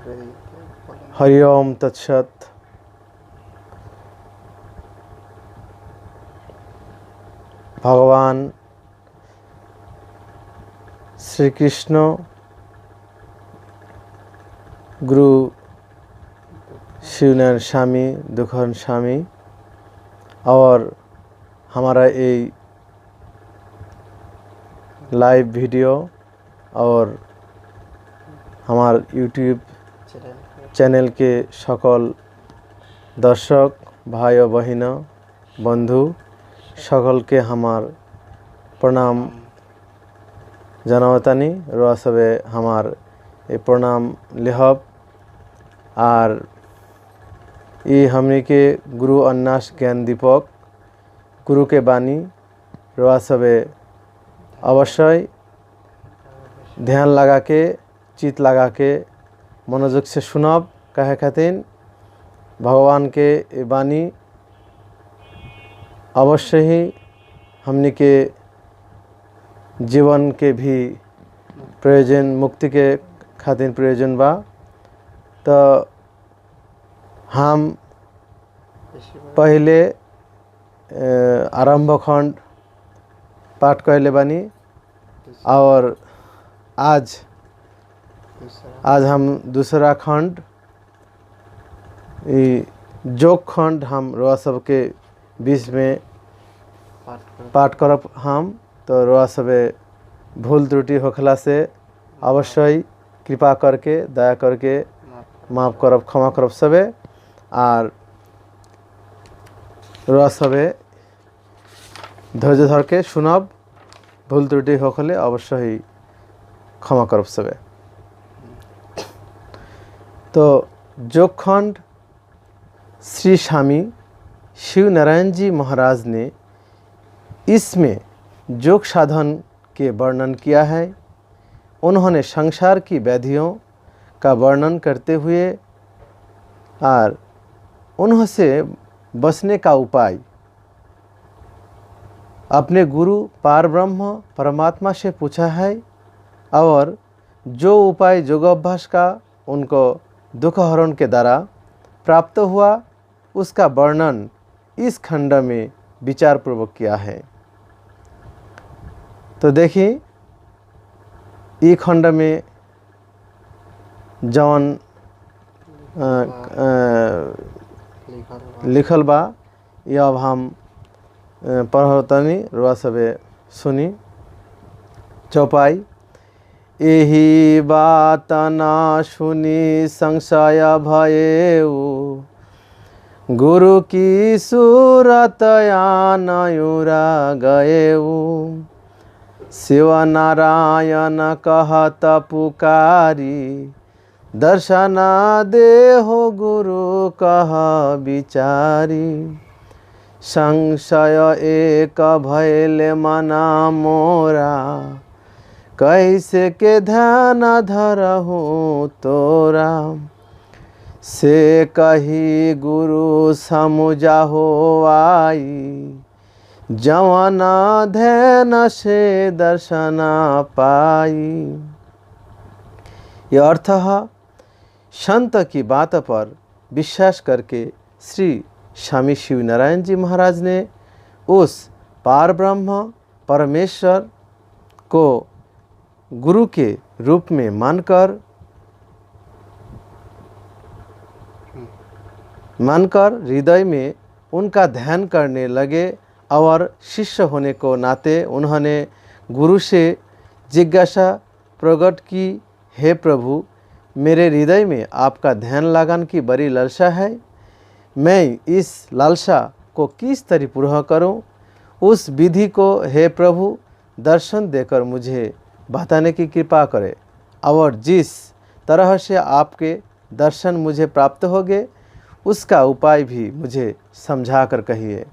हरि ओम तत्सत। भगवान श्री कृष्ण गुरु शिवनारायण स्वामी दुखन स्वामी और हमारा ये लाइव वीडियो और हमार यूट्यूब चैनल के सकल दर्शक भाई और बहिना बंधु सकल के हमार प्रणाम जनावतानी रोआ सबे हमार ये प्रणाम लेहब और ये हमने के गुरु अन्नास ज्ञान दीपक गुरु के बानी रोआ सबे अवश्य ध्यान लगा के चित लगा के मनोयोग से सुनब कहे खातिर भगवान के बानी अवश्य ही हमने के जीवन के भी प्रयोजन मुक्ति के खातिर प्रयोजन बा। तो हम पहले आरंभ खंड पाठ कहले बानी और आज हम दूसरा खंड जोग खंड हम रोआ सब के बीच में पाठ करब। हम तो रोआ सबे भूल त्रुटि होखला से अवश्य कृपा करके दया करके माफ करब क्षमा करब सबे और रोआ सबे धैर्य धर के सुनब भूल त्रुटि होखले अवश्य क्षमा करब सबे। तो जोग खंड श्री स्वामी शिव नारायण जी महाराज ने इसमें योग साधन के वर्णन किया है। उन्होंने संसार की व्याधियों का वर्णन करते हुए और उनसे बचने का उपाय अपने गुरु पार ब्रह्म परमात्मा से पूछा है और जो उपाय योगाभ्यास का उनको दुख हरण के द्वारा प्राप्त हुआ उसका वर्णन इस खंड में विचार पूर्वक किया है। तो देखिए ये खंड में जौन लिखल बा ये अब हम पढ़तनी रुआ सबे सुनी। चौपाई एही बात ना सुनी संशय भयेउ गुरु की सूरत आनयुरा गएऊ शिव नारायण कहत पुकारी दर्शना देहो गुरु कह विचारी संशय एक भैले मना मोरा कैसे के ध्यान धरहु तोरा से कही गुरु समुझा हो आई जवाना ध्यान से दर्शना पाई। यह अर्थ है संत की बात पर विश्वास करके श्री स्वामी शिव नारायण जी महाराज ने उस पार ब्रह्म परमेश्वर को गुरु के रूप में मानकर हृदय में उनका ध्यान करने लगे और शिष्य होने को नाते उन्होंने गुरु से जिज्ञासा प्रकट की, हे प्रभु मेरे हृदय में आपका ध्यान लगाने की बड़ी लालसा है, मैं इस लालसा को किस तरह पूरा करूं? उस विधि को हे प्रभु दर्शन देकर मुझे बताने की कृपा करें और जिस तरह से आपके दर्शन मुझे प्राप्त हो गए उसका उपाय भी मुझे समझा कर कहिए।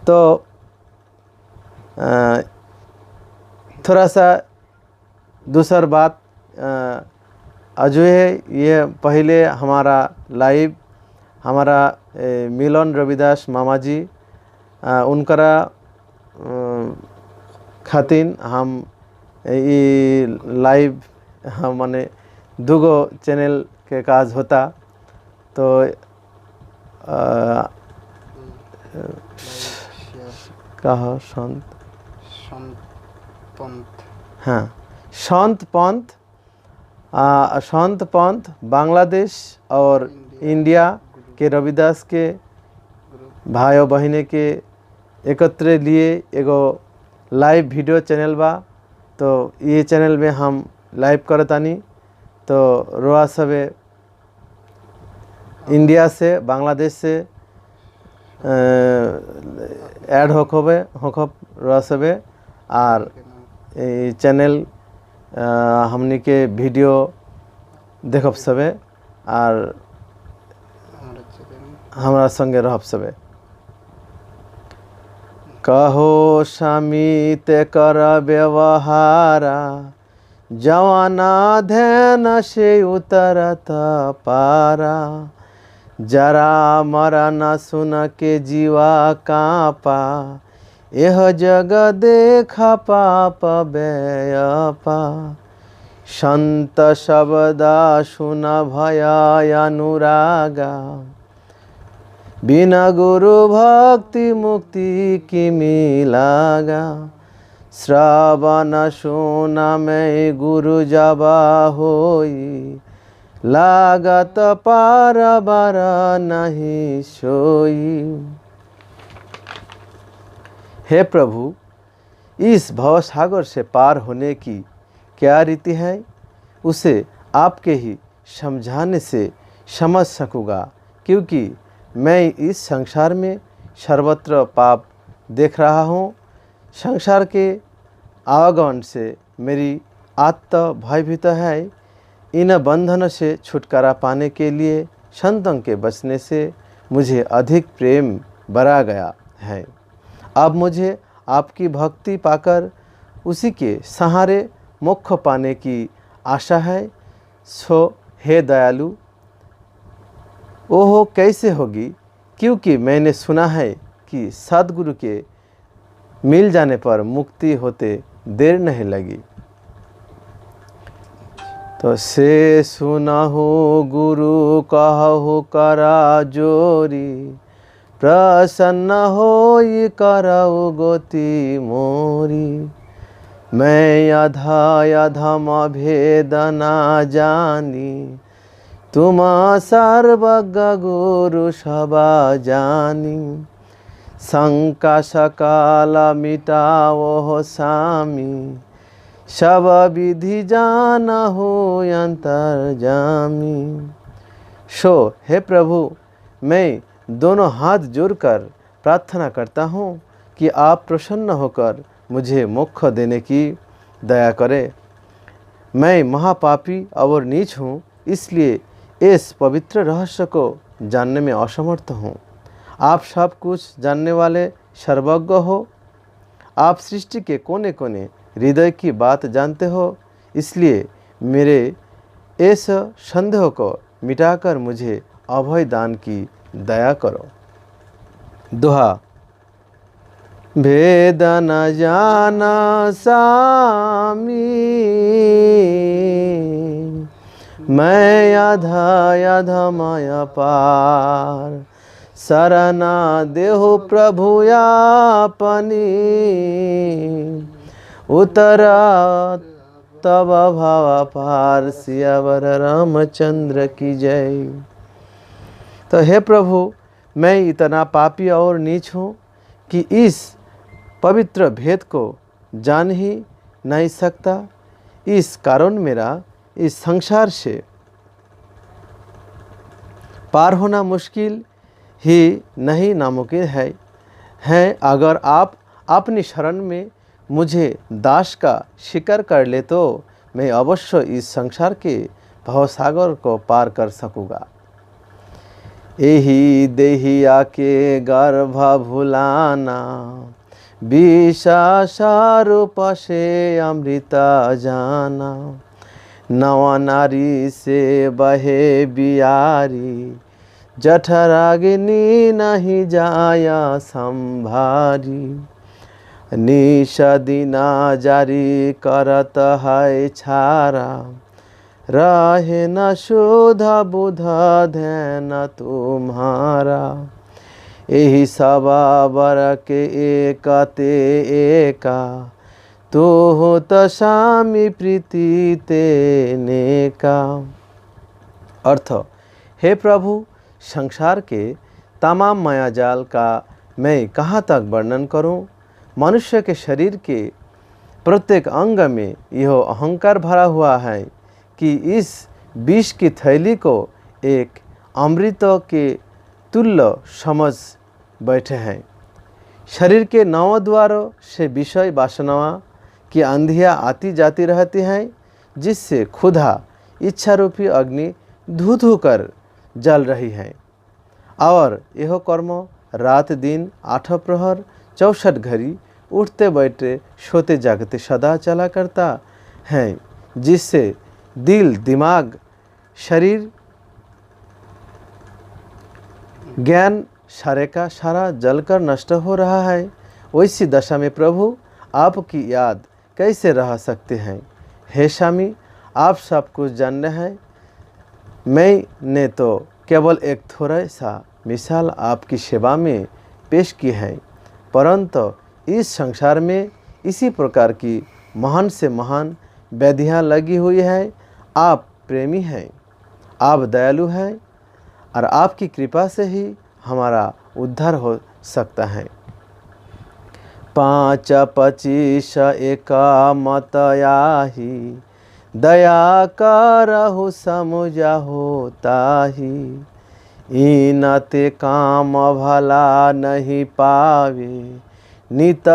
तो थोड़ा सा दूसर बात अजू है, ये पहले हमारा लाइव हमारा मिलन रविदास मामा जी उनकरा खातिन हम ये लाइव हम माने दुगो चैनल के काज होता। तो कहो संत पंथ, हाँ संत पंथ, संत पंथ बांग्लादेश और इंडिया के रविदास के भाइयों बहने के एकत्र लिए एगो लाइव वीडियो चैनल बा। तो ये चैनल में हम लाइव करतानी। तो रोआ सबे इंडिया से बांग्लादेश से ऐड होखब रोआ सबे और ये चैनल हमनी के वीडियो देखब सबे और हमारा संगे रहब सबे। कहो स्वामी ते कर व्यवहारा, जवाना ध्यान से उतरत पारा। जरा मरा न सुन के जीवा कापा, यह जग देखा पाप व्ययपा। संत शब्दा सुन भया अनुरागा, बिना गुरु भक्ति मुक्ति की मिलागा। श्रावण सुन में गुरु जबा होई, लागत पार बार नहीं सोई। हे प्रभु, इस भवसागर से पार होने की क्या रीति है, उसे आपके ही समझाने से समझ सकूँगा। क्योंकि मैं इस संसार में सर्वत्र पाप देख रहा हूँ। संसार के आवागमन से मेरी आत्मा भयभीत है। इन बंधन से छुटकारा पाने के लिए संतों के बचने से मुझे अधिक प्रेम बढ़ा गया है। अब मुझे आपकी भक्ति पाकर उसी के सहारे मोक्ष पाने की आशा है। सो हे दयालु, ओहो कैसे होगी, क्योंकि मैंने सुना है कि सद्गुरु के मिल जाने पर मुक्ति होते देर नहीं लगी। तो से सुनहु गुरु कहु करा जोरी, प्रसन्न होई करऊ गोती मोरी। मैं अधम भेद ना जानी, तुम सर्वज्ञ गुरु सभा जानी। शंका सकाल मिटाओ स्वामी, सब विधि जाना हो अंतर्जामी। सो हे प्रभु, मैं दोनों हाथ जोड़कर प्रार्थना करता हूँ कि आप प्रसन्न होकर मुझे मोक्ष देने की दया करें। मैं महापापी और नीच हूँ, इसलिए इस पवित्र रहस्य को जानने में असमर्थ हूँ। आप सब कुछ जानने वाले सर्वज्ञ हो। आप सृष्टि के कोने कोने हृदय की बात जानते हो। इसलिए मेरे इस संदेह को मिटाकर मुझे अभय दान की दया करो। दोहा। भेद न जाना स्वामी, मैं अधम अपार। शरणा देहु प्रभु आपनी, उतरा तब भाव पार। सियावर रामचंद्र की जय। तो हे प्रभु, मैं इतना पापी और नीच हूँ कि इस पवित्र भेद को जान ही नहीं सकता। इस कारण मेरा इस संसार से पार होना मुश्किल ही नहीं नामुमकिन है। अगर आप अपनी शरण में मुझे दास का स्वीकार कर ले तो मैं अवश्य इस संसार के भवसागर को पार कर सकूँगा। यही देहिया के गर्भ भुलाना, विषा रूप से अमृत जाना। नवा नारी से बहे बियारी, जठराग्नि नहीं जाया संभारी। निश दिना जारी करत है छारा, रहे न शुद्ध बुध ध्यान तुम्हारा। यही सवा बर के एकते एका, तो हो त स्वामी प्रीति ते नेका। अर्थ, हे प्रभु, संसार के तमाम मायाजाल का मैं कहाँ तक वर्णन करूं। मनुष्य के शरीर के प्रत्येक अंग में यह अहंकार भरा हुआ है कि इस विष की थैली को एक अमृत के तुल्य समझ बैठे हैं। शरीर के नौ द्वारों से विषय वासनाओं की आंधियाँ आती जाती रहती हैं, जिससे क्षुधा इच्छा रूपी अग्नि धू धू कर जल रही है। और यह कर्म रात दिन 8 प्रहर 64 घड़ी उठते बैठते सोते जागते सदा चला करता है, जिससे दिल दिमाग शरीर ज्ञान सारे का सारा जलकर नष्ट हो रहा है। वैसी दशा में प्रभु आपकी याद कैसे रह सकते हैं। हे स्वामी, आप सब कुछ जानते हैं। मैंने तो केवल एक थोड़ा सा मिसाल आपकी सेवा में पेश की है, परंतु इस संसार में इसी प्रकार की महान से महान व्याधियाँ लगी हुई है। आप प्रेमी हैं, आप दयालु हैं, और आपकी कृपा से ही हमारा उद्धार हो सकता है। 5 25 एका मत आही, दया करहु समुझा होताही। इनते काम भला नहीं पावे, नित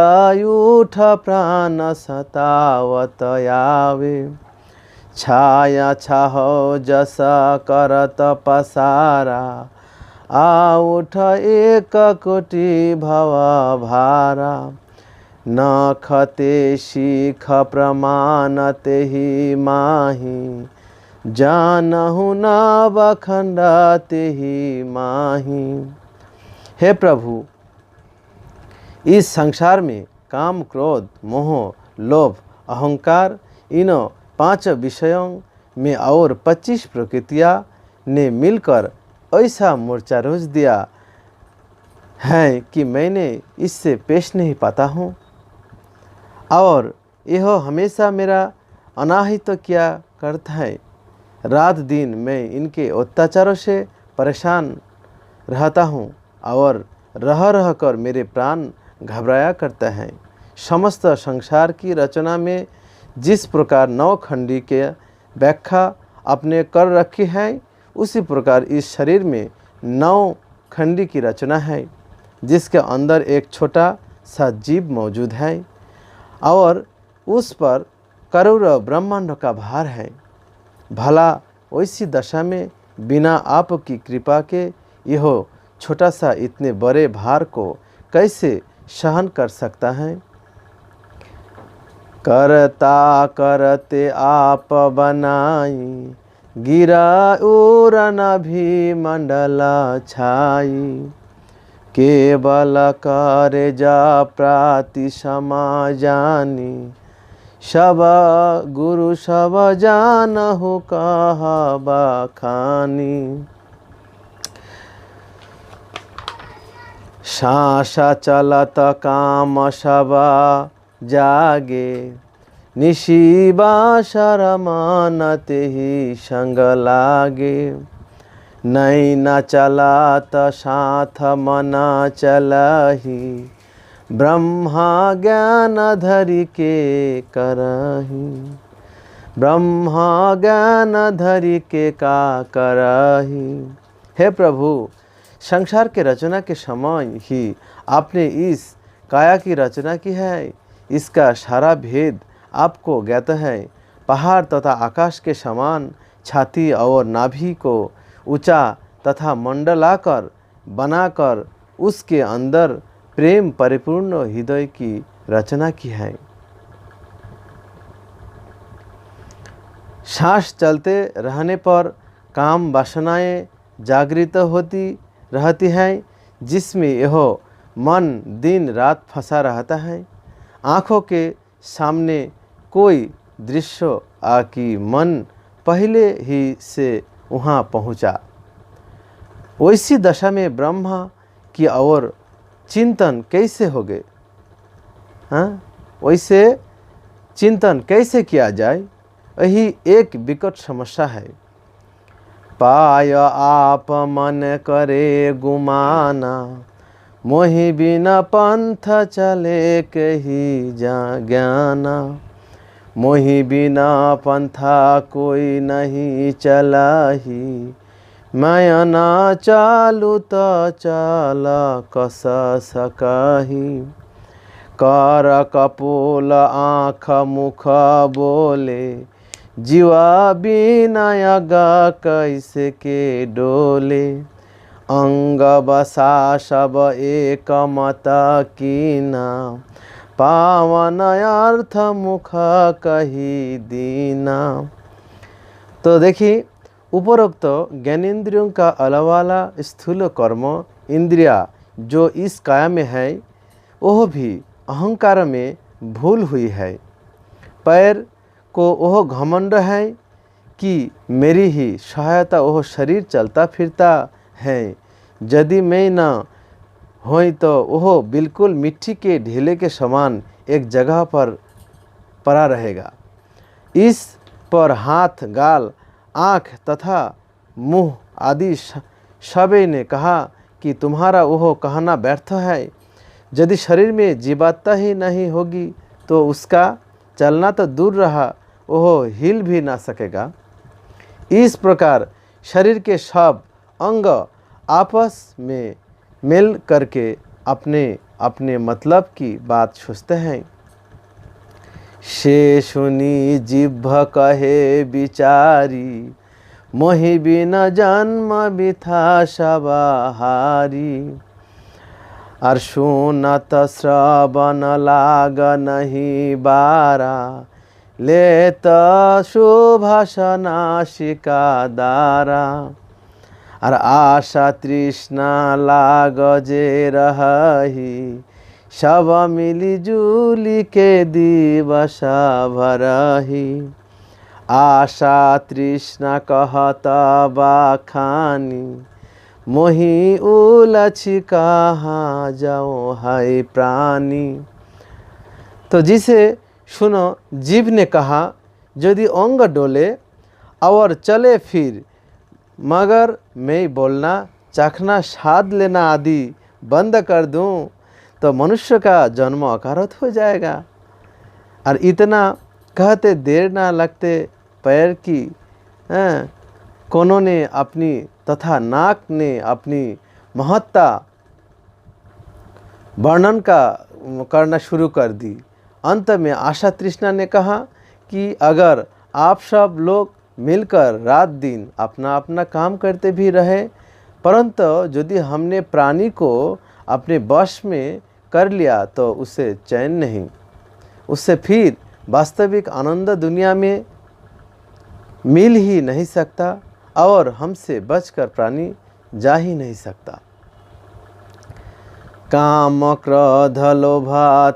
उठ प्राण सतावत आवे। छाया छाहो जस करत पसारा, आ उठ एक कोटि भव भारा। नखते शिख प्रमाण तेहि माही, जानहु न बखंड तेहि माही। हे प्रभु, इस संसार में काम क्रोध मोह लोभ अहंकार इन 5 विषयों में और 25 प्रकृतियाँ ने मिलकर ऐसा मोर्चा रोज दिया है कि मैंने इससे पेश नहीं पाता हूँ, और यह हमेशा मेरा अनाहित किया करता है। रात दिन मैं इनके अत्याचारों से परेशान रहता हूँ, और रह रह कर मेरे प्राण घबराया करता है। समस्त संसार की रचना में जिस प्रकार 9 खंडी के व्याख्या आपने कर रखी है, उसी प्रकार इस शरीर में 9 खंडी की रचना है, जिसके अंदर एक छोटा सा जीव मौजूद है, और उस पर करोड़ों ब्रह्मांड का भार है। भला वैसी दशा में बिना आपकी कृपा के यह छोटा सा इतने बड़े भार को कैसे सहन कर सकता है। करता करते आप बनाई, गिरा उरन भी मंडल छाई। केवल करे जा प्राति समाजानी, सब गुरु सब जानहु कहबा खानी। सांसा चलत काम सब जागे, निशिबा शरमान तेहि संग लागे। नहीं न चलात साथ मन चलही, ब्रह्मा ज्ञान धरि के करही। ब्रह्मा ज्ञान धरि के का करही। हे प्रभु, संसार के रचना के समय ही आपने इस काया की रचना की है। इसका सारा भेद आपको ज्ञात है। पहाड़ तथा आकाश के समान छाती और नाभि को ऊंचा तथा मंडलाकार बनाकर उसके अंदर प्रेम परिपूर्ण हृदय की रचना की है। सांस चलते रहने पर काम वासनाएं जागृत होती रहती हैं, जिसमें यह मन दिन रात फंसा रहता है। आँखों के सामने कोई दृश्य आकि मन पहले ही से वहाँ पहुँचा। वैसी दशा में ब्रह्मा की और चिंतन कैसे हो गए? हाँ, वैसे चिंतन कैसे किया जाए, यही एक विकट समस्या है। पाय आप मन करे गुमाना, मोहि बिना पंथ चले कही ज्ञाना। मोहि बिना पंथा कोई नहीं चलाही, मैं ना चालू तो चाला कस सकही। कर कपोल आँख मुख बोले, जीवा बिना यगा कैसे के डोले। अंग बसा सब एक मत कीना, पावन अर्थ मुख कही दीना। तो देखिए, उपरोक्त ज्ञानेंद्रियों का अलवाला स्थूल कर्म इंद्रिया जो इस काया में है, वह भी अहंकार में भूल हुई है। पैर को वह घमंड है कि मेरी ही सहायता वह शरीर चलता फिरता है। यदि मैं न होई तो वह बिल्कुल मिट्टी के ढेले के समान एक जगह पर पड़ा रहेगा। इस पर हाथ, गाल, आँख तथा मुँह आदि सभी ने कहा कि तुम्हारा वह कहना व्यर्थ है। यदि शरीर में जीवात्मा ही नहीं होगी तो उसका चलना तो दूर रहा, वह हिल भी ना सकेगा। इस प्रकार शरीर के सब अंग आपस में मिल करके अपने अपने मतलब की बात सोचते हैं। से सुनी जिह्व कहे विचारी, मोहि बिना जन्म बिथा सबाहारी। और सुनत श्रवण लाग नहीं बारा, लेत शुभाषा नासिका दारा। और आशा तृष्णा लाग जे रही, सब मिली जुली के दिवसा भरही। आशा तृष्णा कहत बाखानी, मोहि उलझी कहाँ जाओ हाय प्राणी। तो जिसे सुनो, जीव ने कहा यदि अंग डोले और चले फिर, मगर मैं बोलना, चखना, स्वाद लेना आदि बंद कर दूं तो मनुष्य का जन्म अकारत हो जाएगा। और इतना कहते देर ना लगते पैर की कोनों ने अपनी तथा नाक ने अपनी महत्ता वर्णन करना शुरू कर दी। अंत में आशा तृष्णा ने कहा कि अगर आप सब लोग मिलकर रात दिन अपना अपना काम करते भी रहे, परंतु यदि हमने प्राणी को अपने वश में कर लिया तो उसे चैन नहीं, उससे फिर वास्तविक आनंद दुनिया में मिल ही नहीं सकता और हमसे बचकर प्राणी जा ही नहीं सकता। काम क्रोध लोभ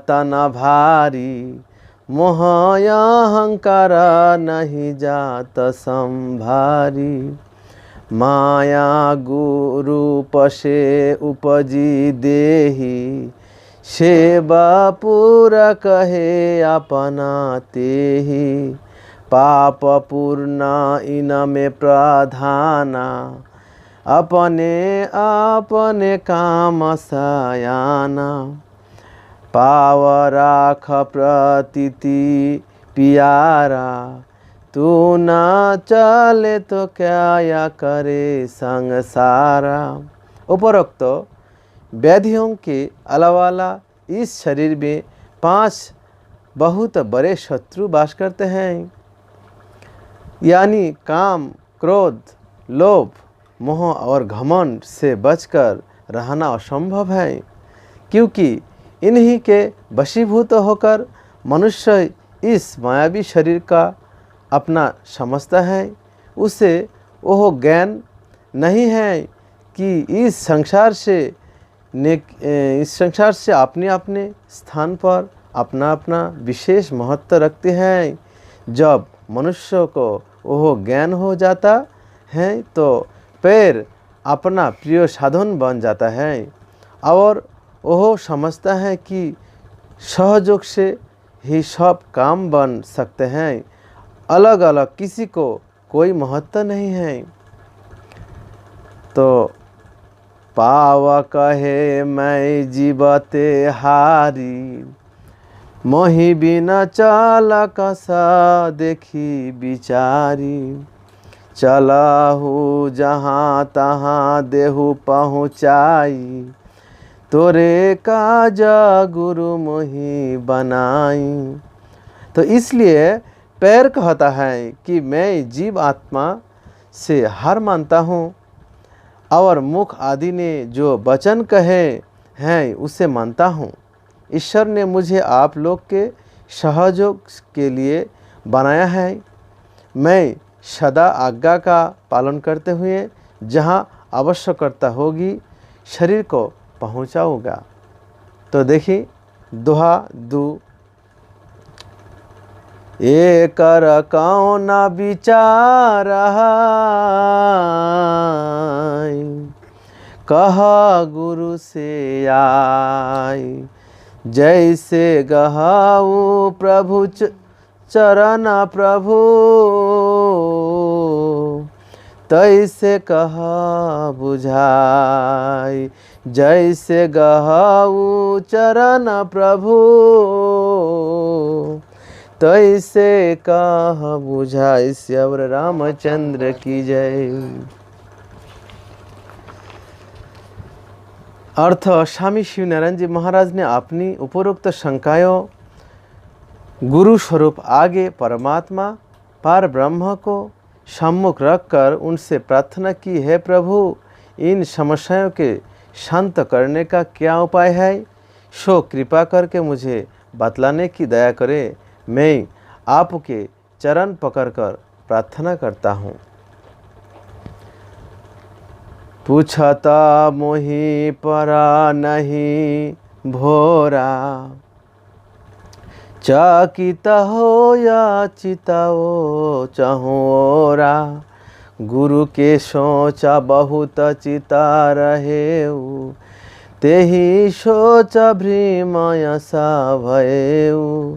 तन भारी, मोह अहंकार नहीं जात संभारी। माया गुरूप से उपजी देही, सेवा पूरा कहे अपना तेही। पाप पूर्ण इन में प्रधाना, अपने अपने काम सयाना। पाव राख प्रतीति पियारा, तू न चले तो क्या या करे संसारा। उपरोक्त व्याधियों के अलावा इस शरीर में 5 बहुत बड़े शत्रु वास करते हैं, यानी काम, क्रोध, लोभ, मोह और घमंड से बचकर रहना असंभव है। क्योंकि इन्हीं के वशीभूत होकर मनुष्य इस मायावी शरीर का अपना समझता है। उसे वह ज्ञान नहीं है कि इस संसार से अपने अपने स्थान पर अपना अपना विशेष महत्व रखते हैं। जब मनुष्य को वह ज्ञान हो जाता है तो पैर अपना प्रिय साधन बन जाता है और वह समझता है कि सहयोग से ही सब काम बन सकते हैं, अलग अलग किसी को कोई महत्व नहीं है। तो पावा कहे मैं जीवते हारी, मोहि बिना चाला कसा देखी बिचारी, चलाहू जहाँ तहाँ देहु पहुँचाई, तोरे काजा गुरु मोहि बनाई। तो इसलिए पैर कहता है कि मैं जीव आत्मा से हार मानता हूँ और मुख आदि ने जो वचन कहे हैं उसे मानता हूँ। ईश्वर ने मुझे आप लोग के सहयोग के लिए बनाया है। मैं सदा आज्ञा का पालन करते हुए जहाँ आवश्यकता होगी शरीर को पहुँचाऊँगा। तो देखिए दोहा 2, ये कर कौन विचार कहा गुरु से आई, जैसे गहाऊ प्रभु चरण प्रभु, तैसे कहा बुझाई, जैसे गहाऊ चरण प्रभु, तैसे कहा बुझाई। श्यावर रामचंद्र की जय। अर्थ, स्वामी शिवनारायण जी महाराज ने अपनी उपरोक्त शंकाओं गुरु स्वरूप आगे परमात्मा पार ब्रह्म को सम्मुख रखकर उनसे प्रार्थना की, है प्रभु इन समस्याओं के शांत करने का क्या उपाय है, सो कृपा करके मुझे बतलाने की दया करें। मैं आपके चरण पकड़कर प्रार्थना करता हूँ। पूछता मोहि परा नहीं भोरा, चकित हो या चिताओ चहोरा, गुरु के सोचा बहुत चिता रहेऊ, तेहि सोच भ्रीमय सा भयऊ,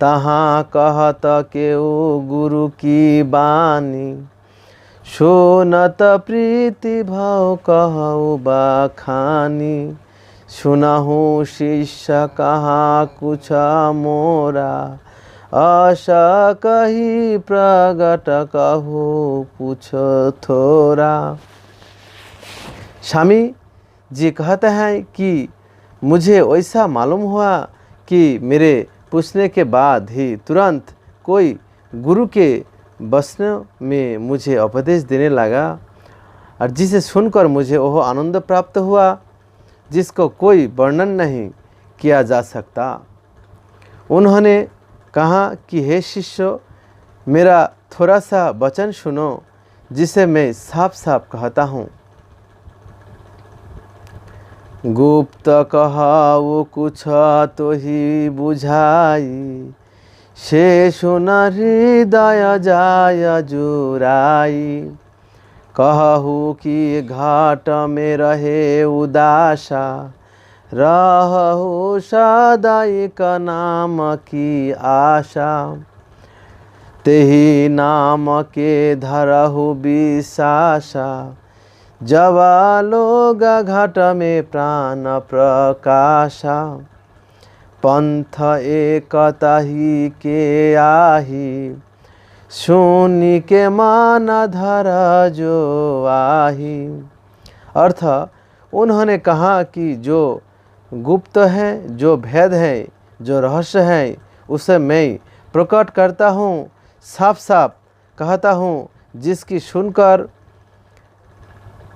तहाँ कहत केऊ गुरु की बानी, सुनत प्रीति भाव कहु बखानी, सुनहु शिष्य कहा कुछ मोरा, आशा कही प्रगट कहु पूछ थोड़ा। स्वामी जी कहते हैं कि मुझे ऐसा मालूम हुआ कि मेरे पूछने के बाद ही तुरंत कोई गुरु के वचनों में मुझे उपदेश देने लगा, और जिसे सुनकर मुझे वह आनंद प्राप्त हुआ जिसको कोई वर्णन नहीं किया जा सकता। उन्होंने कहा कि हे शिष्य, मेरा थोड़ा सा वचन सुनो जिसे मैं साफ साफ कहता हूँ। गुप्त कहाऊ कुछ तो ही बुझाई, से सुन हृदय जाय जुराई, कहू कि घाट में रहे उदासा, रहु सदाई का नाम की आशा, तेहि नाम के धरहु विश्वासा, जवा लोग घाट में प्राण प्रकाशा, पंथ एकता ही के आही, सुनी के मान धर जो आही। अर्थ, उन्होंने कहा कि जो गुप्त है, जो भेद है, जो रहस्य है, उसे मैं प्रकट करता हूँ, साफ साफ कहता हूँ, जिसकी सुनकर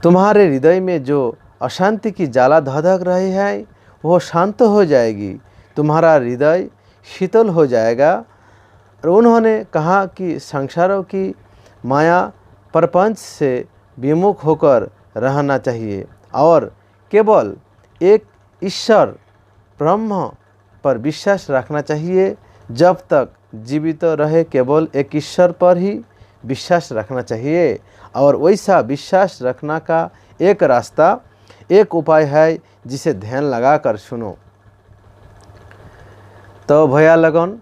तुम्हारे हृदय में जो अशांति की ज्वाला धधक रही है वो शांत हो जाएगी, तुम्हारा हृदय शीतल हो जाएगा। और उन्होंने कहा कि संसारों की माया प्रपंच से विमुख होकर रहना चाहिए और केवल एक ईश्वर ब्रह्म पर विश्वास रखना चाहिए। जब तक जीवित रहे केवल एक ईश्वर पर ही विश्वास रखना चाहिए। और वैसा विश्वास रखना का एक रास्ता, एक उपाय है जिसे ध्यान लगाकर सुनो। तो भैया लगन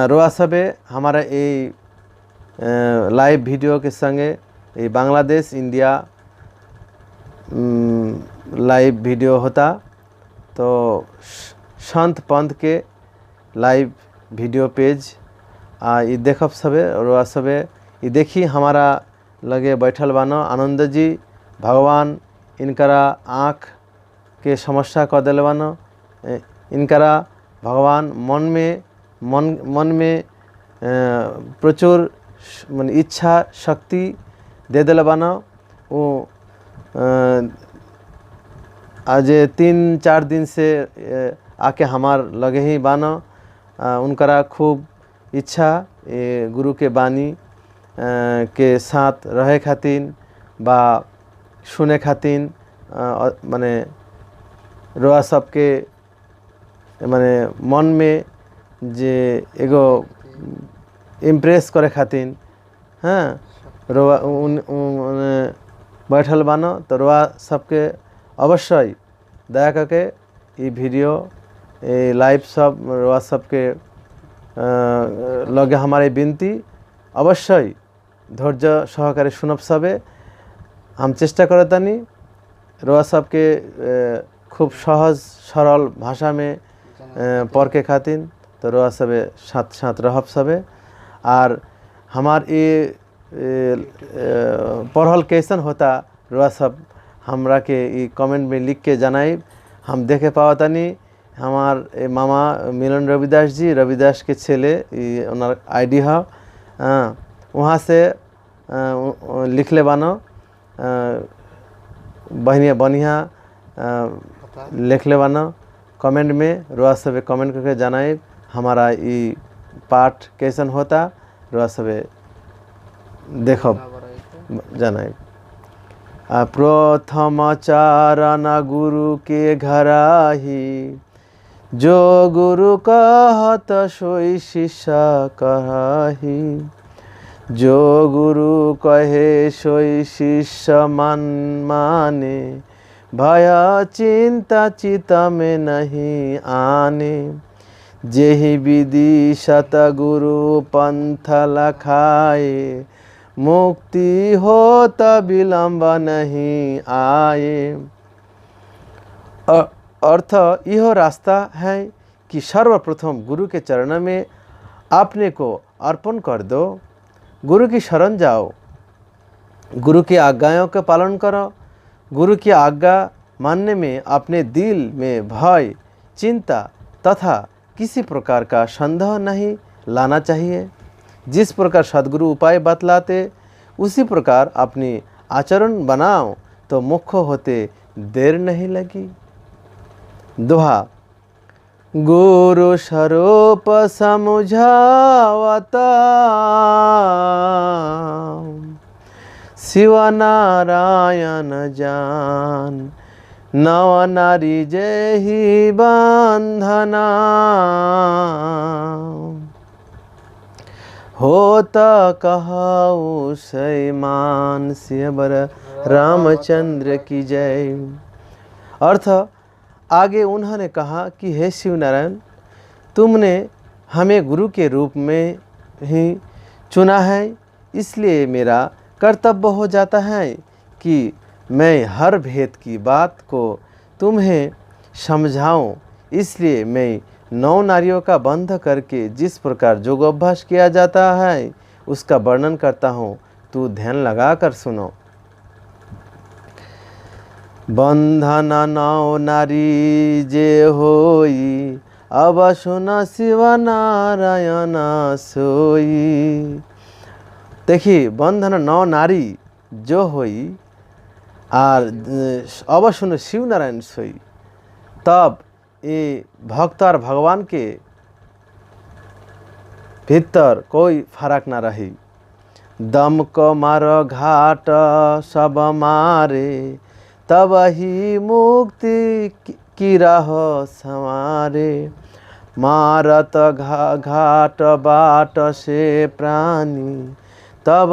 रोआ सबे हमारा ये लाइव वीडियो के संगे ये बांग्लादेश इंडिया लाइव वीडियो होता। तो संत पंथ के लाइव वीडियो पेज ये देखब सबे रोआ सबे। ये देखी हमारा लगे बैठल बानो आनंद जी, भगवान इनकरा आँख के समस्या कर दिल बानो। इनकरा भगवान मन में प्रचुर मन इच्छा शक्ति दे दिल बानो। वो आज 3-4 दिन से आके हमार लगे ही बानो। उनकरा खूब इच्छा गुरु के बानी के साथ रहे खातिन बा सुने खातिन माने रोआ सबके माने मन में जे एगो इम्प्रेस करे खातिन हाँ रोआ बैठल बानो। तो रोआ सबके अवश्य दया करके ये वीडियो ये लाइव सब रोआ सबके लगे हमारे विनती अवश्य धैर्य सहकारे सुनब सबे। हम चेष्टा करतानी रोआ सबके खूब सहज सरल भाषा में पढ़ के खातिन। तो रोआ सबे साथ साथ रहब सबे। और हमार ये पढ़ल कैसन होता रोआ सब हमरा के ये कमेंट में लिख के जनाई। हम देखे पावतानी हमार मामा मिलन रविदास जी, रविदास के छेले उनार आईडी है वहाँ से लिखले बानो बढ़िया लिखले बानो कमेंट में। रोआ सबे कमेंट करके जनाई हमारा ये पाठ कैसन होता रोआ सबे देखब जनाई। प्रथम चारण गुरु के घराही, जो गुरु कहत सोई शिष्य कहाही। जो गुरु कहे सोई शिष्य माने, भय चिंता चित में नहीं आने। जेहि विधि सतगुरु पंथ लखाए, मुक्ति होत विलंब नहीं आए। अर्थ यह रास्ता है कि सर्वप्रथम गुरु के चरण में अपने को अर्पण कर दो, गुरु की शरण जाओ, गुरु की आज्ञाओं का पालन करो। गुरु की आज्ञा मानने में अपने दिल में भय चिंता तथा किसी प्रकार का संदेह नहीं लाना चाहिए। जिस प्रकार सद्गुरु उपाय बतलाते उसी प्रकार अपनी आचरण बनाओ तो मुख्य होते देर नहीं लगी। दोहा गुरु स्वरूप समझावता, शिव नारायण जान। नव नारी जेहि बंधना, होता कहाऊ सैमान। सियावर रामचंद्र की जय। अर्थ आगे उन्होंने कहा कि हे शिव नारायण, तुमने हमें गुरु के रूप में ही चुना है, इसलिए मेरा कर्तव्य हो जाता है कि मैं हर भेद की बात को तुम्हें समझाऊं। इसलिए मैं 9 नारियों का बंध करके जिस प्रकार योग अभ्यास किया जाता है उसका वर्णन करता हूँ, तू ध्यान लगा कर सुनो। बंधन 9 नारी जे होई, अब सुन शिव नारायण सोई। देखिए बंधन 9 नारी जो होई और अब सुन शिव नारायण सोई, तब ये भक्त और भगवान के भीतर कोई फर्क ना रही। दम को मारो घाट सब मारे, तब ही मुक्ति की राह संवारे। मारत घाट बाट से प्राणी, तब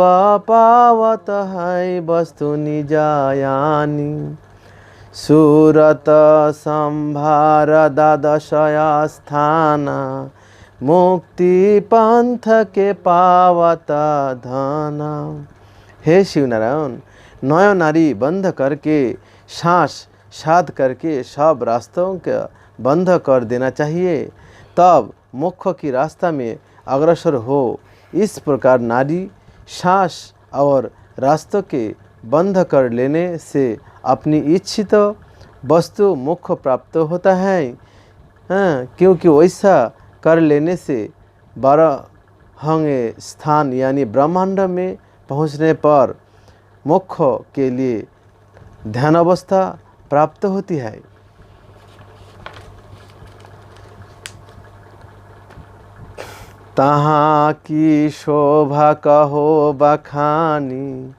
पावत है वस्तु निजायानी। सुरत संभार द्वादशय स्थान, मुक्ति पंथ के पावत धन। हे शिव नारायण, नौ नारी बंध करके, सांस साध करके सब रास्तों का बंध कर देना चाहिए, तब मोक्ष की रास्ता में अग्रसर हो। इस प्रकार नारी सांस और रास्तों के बंध कर लेने से अपनी इच्छित वस्तु मोक्ष प्राप्त होता है। क्योंकि वैसा कर लेने से 12वें स्थान यानी ब्रह्मांड में पहुँचने पर मोक्ष के लिए ध्यान अवस्था प्राप्त होती है। तहाँ की शोभा कहो बखानी,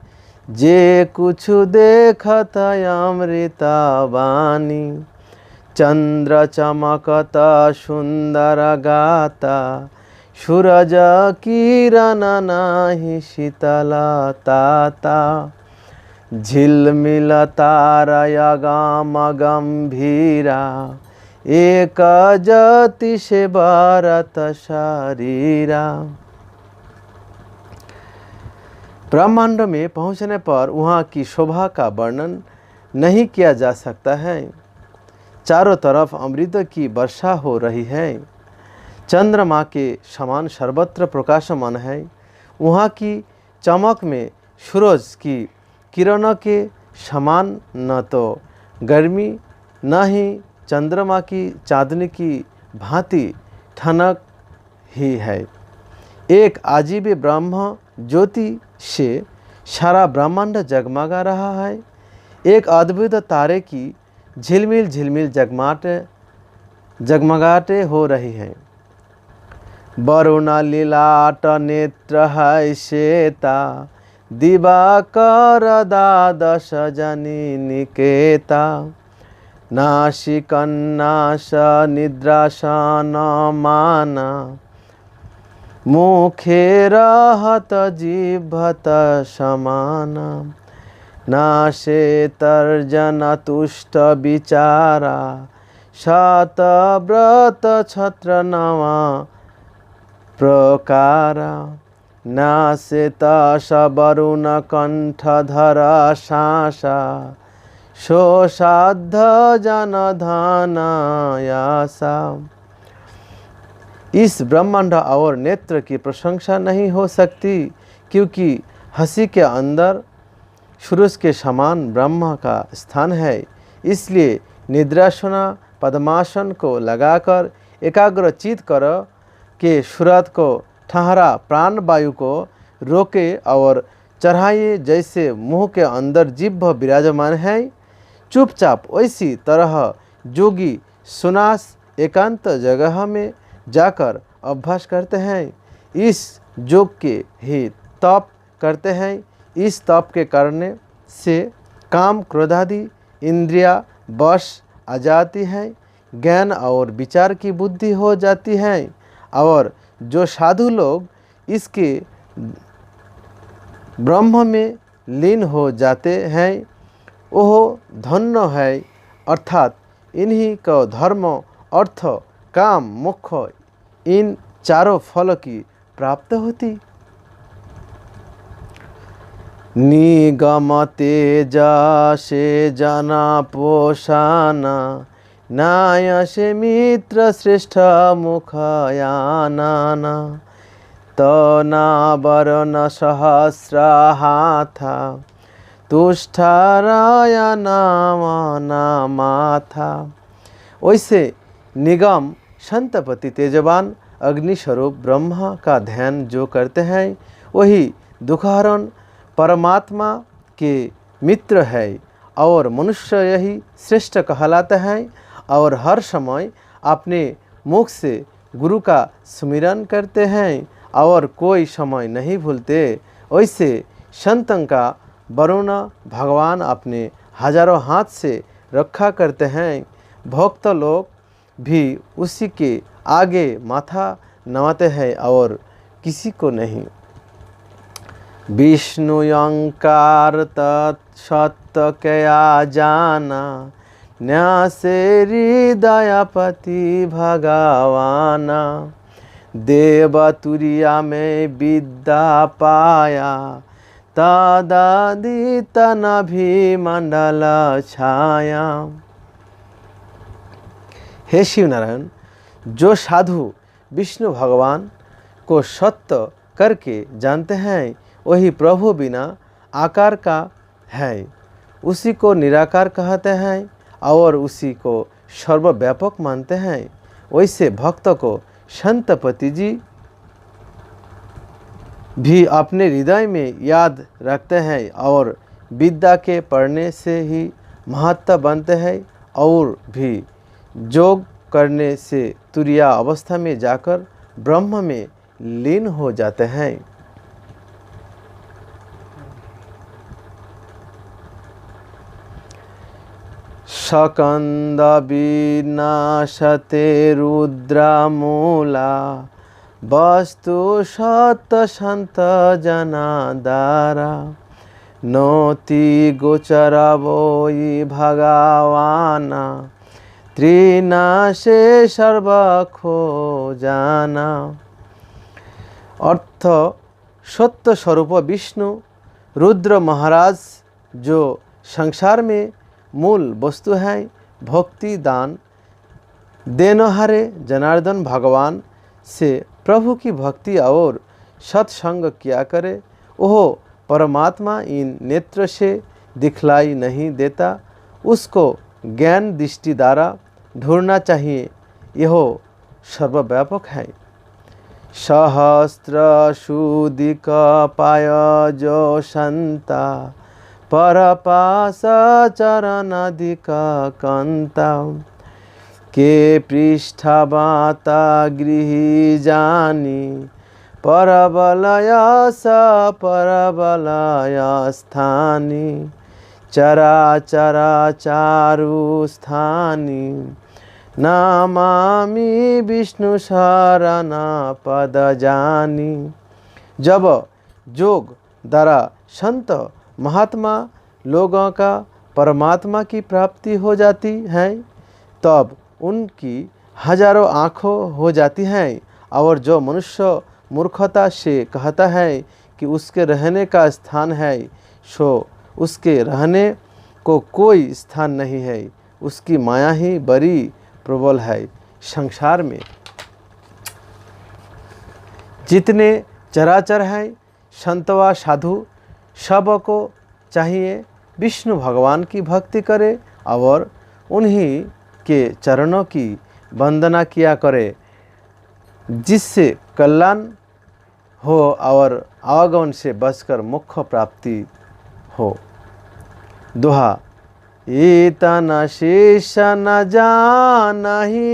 जे कुछ देखत अमृता वाणी। चंद्र चमकत सुंदर गाता, सूरज किरण नाही शीतलताता। झिलमिल तारा गाम गंभीरा, एक जति से भारत शरीरा। ब्रह्मांड में पहुंचने पर वहाँ की शोभा का वर्णन नहीं किया जा सकता है। चारों तरफ अमृत की वर्षा हो रही है, चंद्रमा के समान सर्वत्र प्रकाशमान है। वहाँ की चमक में सूरज की किरणों के समान न तो गर्मी न ही चंद्रमा की चांदनी की भांति ठनक ही है। एक आजीब ब्रह्म ज्योति से सारा ब्रह्मांड जगमगा रहा है। एक अद्भुत तारे की झिलमिल झिलमिल जगमगाटे हो रही है। वरुण लीलाट नेत्र है श्वेता, दिवाकर द्वादश जनी निकेता। नासिकन्नास निद्रासन माना, मुखे रहत जिह्वत समाना। नासे तर्जन तुष्ट विचारा, शत व्रत छत्र नवा प्रकारा। नासे तस वरुण कंठधर शासा, सो साध जन धनायासा। इस ब्रह्मांड और नेत्र की प्रशंसा नहीं हो सकती, क्योंकि हंसी के अंदर सूरज के समान ब्रह्म का स्थान है। इसलिए निद्रासना पद्मासन को लगाकर एकाग्र चित कर के सूरत को ठहरा, प्राण वायु को रोके और चढ़ाइए। जैसे मुँह के अंदर जिह्व विराजमान है, चुपचाप वैसी तरह जोगी सुनास एकांत जगह में जाकर अभ्यास करते हैं। इस योग के ही तप करते हैं। इस तप के करने से काम क्रोधादि इंद्रिया वश आ जाती है, ज्ञान और विचार की बुद्धि हो जाती है। और जो साधु लोग इसके ब्रह्म में लीन हो जाते हैं, वह धन्य है। अर्थात इन्हीं को धर्म, अर्थ, काम, मोक्ष इन चारों फल की प्राप्त होती। निगम तेजा से जना पोषाना, नाय से मित्र श्रेष्ठ मुखयाना। तो नावरण सहस्र हाथा, तुष्टाराया नाम नामाथा। वैसे निगम संतपति तेजवान अग्निस्वरूप ब्रह्मा का ध्यान जो करते हैं, वही दुखहरण परमात्मा के मित्र है और मनुष्य यही श्रेष्ठ कहलाता है। और हर समय अपने मुख से गुरु का सुमिरन करते हैं और कोई समय नहीं भूलते। वैसे संतों का वरुण भगवान अपने हजारों हाथ से रक्षा करते हैं। भक्त लोग भी उसी के आगे माथा नवाते हैं और किसी को नहीं। विष्णु अंकार तत्सत्य कया जाना, न्यासे हृदयपति भगवाना। देवतुरिया में विद्या पाया, तदादित नभि मंडल छाया। हे शिव नारायण, जो साधु विष्णु भगवान को सत्य करके जानते हैं वही प्रभु बिना आकार का है, उसी को निराकार कहते हैं और उसी को सर्वव्यापक मानते हैं। वैसे भक्त को संतपति जी भी अपने हृदय में याद रखते हैं और विद्या के पढ़ने से ही महत्व बनते हैं और भी योग करने से तुरिया अवस्था में जाकर ब्रह्म में लीन हो जाते हैं। सकंद विनाशते रुद्रमूला, वस्तु सत संत जनादारा। नोति गोचर वोई भगवाना, त्रिनाशे सर्व खो जाना। अर्थ, सत्य स्वरूप विष्णु रुद्र महाराज जो संसार में मूल वस्तु है, भक्ति दान देनहारे जनार्दन भगवान से प्रभु की भक्ति और सत्संग किया करे, वह परमात्मा इन नेत्र से दिखलाई नहीं देता, उसको ज्ञान दृष्टि द्वारा ढूंढना चाहिए, यह सर्वव्यापक है। सहस्त्र सुदिक पाय जो संता, परपास चरणादिक कंता। के पृष्ठवाता गृही जानी, परबलय स परबलय स्थानी। चरा चारु स्थानी, नामामि विष्णु शरण पद जानी। जब योग द्वारा संत महात्मा लोगों का परमात्मा की प्राप्ति हो जाती है, तब उनकी हजारों आँखों हो जाती हैं, और जो मनुष्य मूर्खता से कहता है कि उसके रहने का स्थान है, सो उसके रहने को कोई स्थान नहीं है, उसकी माया ही बड़ी प्रबल है। संसार में जितने चराचर हैं, संतवा साधु सबको चाहिए विष्णु भगवान की भक्ति करे और उन्हीं के चरणों की वंदना किया करे, जिससे कल्याण हो और आवागमन से बचकर मोक्ष प्राप्ति हो। दोहा, इतना शेष न जानहि,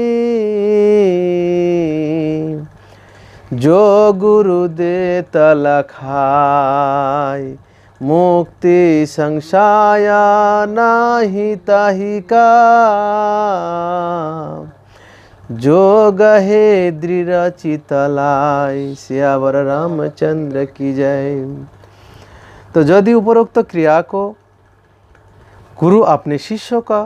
जो गुरु देत लखाय। मुक्ति संशय नाही ताहि का, जो गहे दृढ़ चितलाय। सियावर रामचंद्र की जय। तो यदि उपरोक्त क्रिया को गुरु अपने शिष्यों का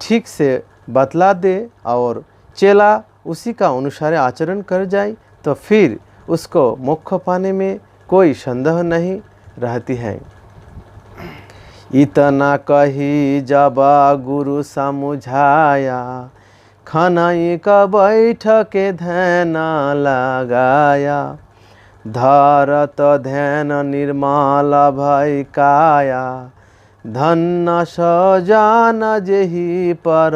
ठीक से बतला दे और चेला उसी का अनुसार आचरण कर जाए, तो फिर उसको मोक्ष पाने में कोई संदेह नहीं रहती है। इतना कही जब गुरु समझाया, खनाई का बैठक ध्यान लगाया। धरत ध्यान निर्मल भय काया, धन्य सजान जेहि पर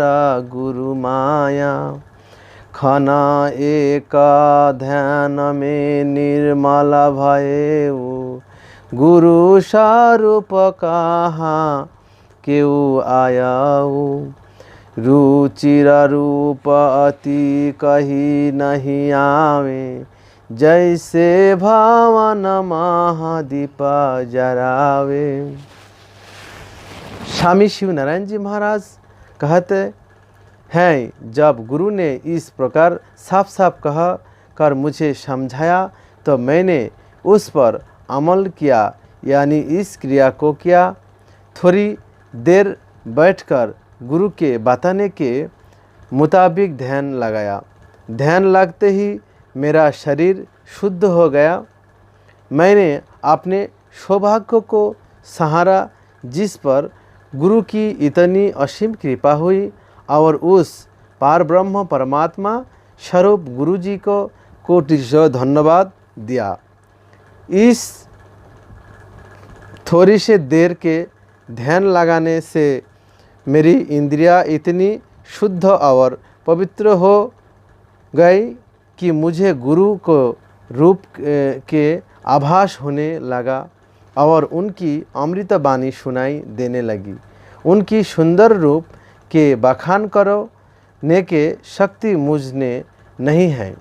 गुरु माया। खना एक ध्यान में निर्मल भयऊ, गुरु स्वरूप कहाँ केऊ आयाऊ। रुचिर रूप अति कही नहीं आवे, जैसे भावन महादीप जरावे। स्वामी शिव नारायण जी महाराज कहते हैं, जब गुरु ने इस प्रकार साफ साफ कह कर मुझे समझाया, तो मैंने उस पर अमल किया। यानी इस क्रिया को किया। थोड़ी देर बैठकर गुरु के बताने के मुताबिक ध्यान लगाया। ध्यान लगते ही मेरा शरीर शुद्ध हो गया। मैंने अपने सौभाग्य को सहारा जिस पर गुरु की इतनी असीम कृपा हुई और उस पार ब्रह्म परमात्मा स्वरूप गुरु जी को कोटिशो धन्यवाद दिया। इस थोड़ी से देर के ध्यान लगाने से मेरी इंद्रियां इतनी शुद्ध और पवित्र हो गई कि मुझे गुरु को रूप के आभास होने लगा और उनकी अमृत वाणी सुनाई देने लगी। उनकी सुंदर रूप के बखान करने के शक्ति मुझने नहीं है।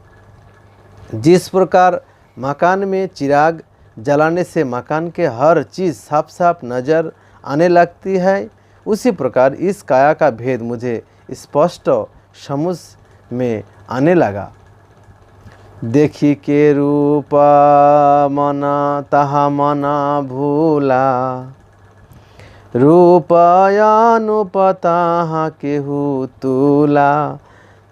जिस प्रकार मकान में चिराग जलाने से मकान के हर चीज़ साफ साफ नज़र आने लगती है, उसी प्रकार इस काया का भेद मुझे स्पष्ट समझ में आने लगा। देखी के रूप मना तहा मना भूला, रूपयानुपता केहू तुला,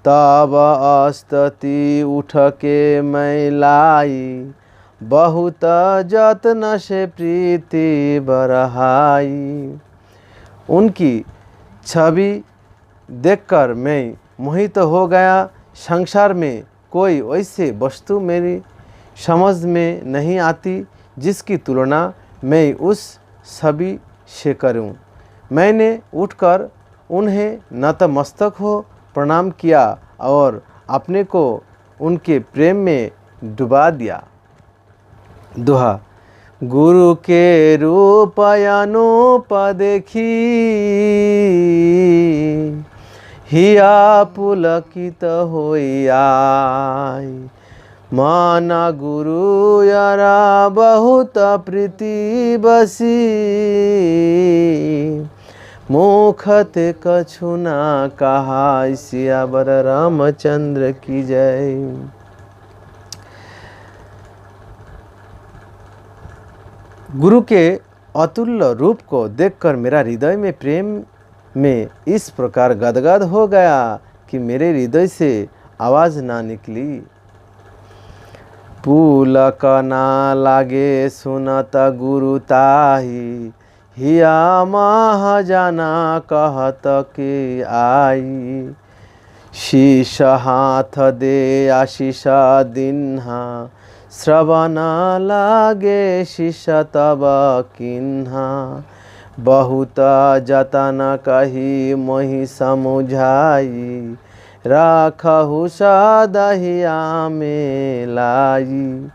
तब अस्तति उठ के मैं लाई, बहुत जत्न से प्रीति बरहाई। उनकी छवि देखकर मैं मोहित हो गया। संसार में कोई ऐसी वस्तु मेरी समझ में नहीं आती जिसकी तुलना मैं उस छवि से करूं। मैंने उठकर उन्हें नतमस्तक हो प्रणाम किया और अपने को उनके प्रेम में डुबा दिया। दोहा। गुरु के रूप अनूप देखी, हिया पुलकित होई आई, माना गुरु यारा बहुत प्रीति बसी, मुखते कछु ना कहा। सियावर रामचंद्र की जय। गुरु के अतुल्य रूप को देखकर मेरा हृदय में प्रेम में इस प्रकार गदगद हो गया कि मेरे हृदय से आवाज़ ना निकली। पुलक ना लागे सुनत गुरु ताही, हिया महाजना कहत के आई, शीश हाथ दे आशीष दिन्हा, श्रवण लागे शीश तब किन्हा, बहुत जतन कही मोहि समुझाई, राखहु सदहिया में लाई,